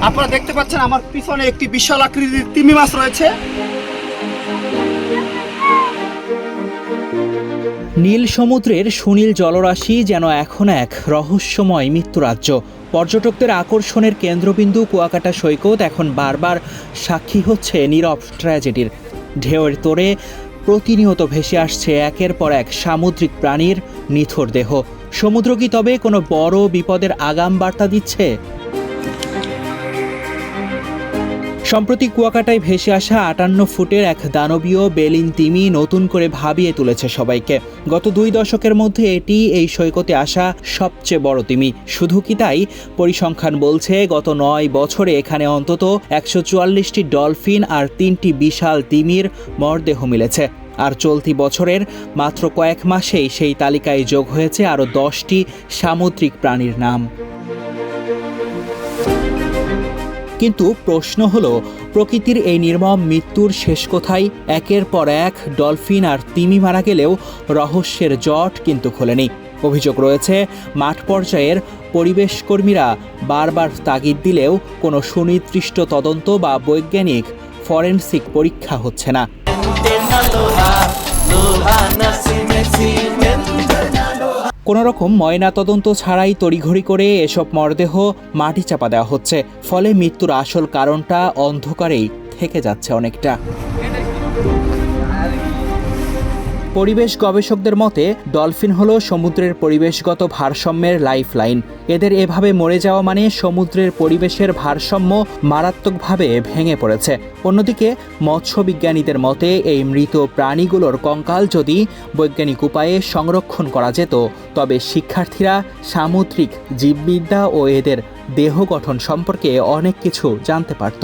আপনারা দেখতে পাচ্ছেন আমার পিছনে একটি বিশাল আকৃতির তিমি মাছ রয়েছে। নীল সমুদ্রের সুনীল জলরাশি যেন এখন এক রহস্যময় মৃত্যুরাজ্য। পর্যটকদের আকর্ষণের কেন্দ্রবিন্দু কুয়াকাটা সৈকত এখন বারবার সাক্ষী হচ্ছে নীরব ট্র্যাজেডির। ঢেউয়ের তোড়ে প্রতিনিয়ত ভেসে আসছে একের পর এক সামুদ্রিক প্রাণীর নিথর দেহ। সমুদ্র কি তবে কোনো বড় বিপদের আগাম বার্তা দিচ্ছে? সম্প্রতি কুয়াকাটায় ভেসে আসা 58 ফুটের এক দানবীয় বেলিন তিমি নতুন করে ভাবিয়ে তুলেছে সবাইকে। গত 2 দশকের মধ্যে এটি এই সৈকতে আসা সবচেয়ে বড় তিমি। শুধু কি তাই, পরিসংখ্যান বলছে গত 9 বছরে এখানে অন্তত 144টি ডলফিন আর 3টি বিশাল তিমির মরদেহ মিলেছে। আর চলতি বছরের মাত্র কয়েক মাসেই সেই তালিকায় যোগ হয়েছে আরও 10টি সামুদ্রিক প্রাণীর নাম। কিন্তু প্রশ্ন হলো, প্রকৃতির এই নির্মম মৃত্যুর শেষ কোথায়? একের পর এক ডলফিন আর তিমি মারা গেলেও রহস্যের জট কিন্তু খোলেনি। অভিযোগ রয়েছে, মাঠ পর্যায়ের পরিবেশ কর্মীরা বারবার তাগিদ দিলেও কোনো সুনির্দিষ্ট তদন্ত বা বৈজ্ঞানিক ফরেনসিক পরীক্ষা হচ্ছে না। কোনো রকম ময়না তদন্ত ছাড়াই তড়িঘড়ি করে এসব মরদেহ মাটি চাপা দেওয়া হচ্ছে। ফলে মৃত্যুর আসল কারণটা অন্ধকারেই থেকে যাচ্ছে অনেকটা। পরিবেশ গবেষকদের মতে ডলফিন হলো সমুদ্রের পরিবেশগত ভারসাম্যের লাইফলাইন। এদের এভাবে মরে যাওয়া মানে সমুদ্রের পরিবেশের ভারসাম্য মারাত্মকভাবে ভেঙে পড়েছে। অন্যদিকে মৎস্যবিজ্ঞানীদের মতে এই মৃত প্রাণীগুলোর কঙ্কাল যদি বৈজ্ঞানিক উপায়ে সংরক্ষণ করা যেত, তবে শিক্ষার্থীরা সামুদ্রিক জীববিদ্যা ও এদের দেহ গঠন সম্পর্কে অনেক কিছু জানতে পারত।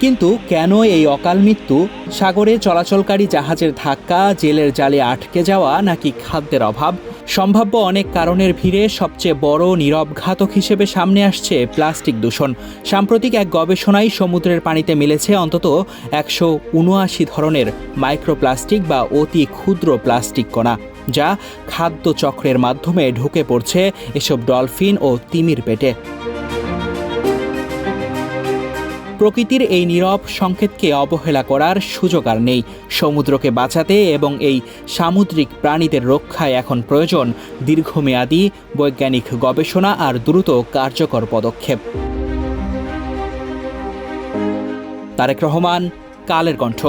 কিন্তু কেন এই অকাল মৃত্যু? সাগরে চলাচলকারী জাহাজের ধাক্কা, জেলের জালে আটকে যাওয়া, নাকি খাদ্যের অভাব? সম্ভাব্য অনেক কারণের ভিড়ে সবচেয়ে বড় নীরব ঘাতক হিসেবে সামনে আসছে প্লাস্টিক দূষণ। সাম্প্রতিক এক গবেষণায় সমুদ্রের পানিতে মিলেছে অন্তত 179 ধরনের মাইক্রোপ্লাস্টিক বা অতি ক্ষুদ্র প্লাস্টিক কণা, যা খাদ্য চক্রের মাধ্যমে ঢুকে পড়ছে এসব ডলফিন ও তিমির পেটে। প্রকৃতির এই নীরব সংকেতকে অবহেলা করার সুযোগ আর নেই। সমুদ্রকে বাঁচাতে এবং এই সামুদ্রিক প্রাণীদের রক্ষায় এখন প্রয়োজন দীর্ঘমেয়াদী বৈজ্ঞানিক গবেষণা আর দ্রুত কার্যকর পদক্ষেপ। তারেক রহমান, কালের কণ্ঠ।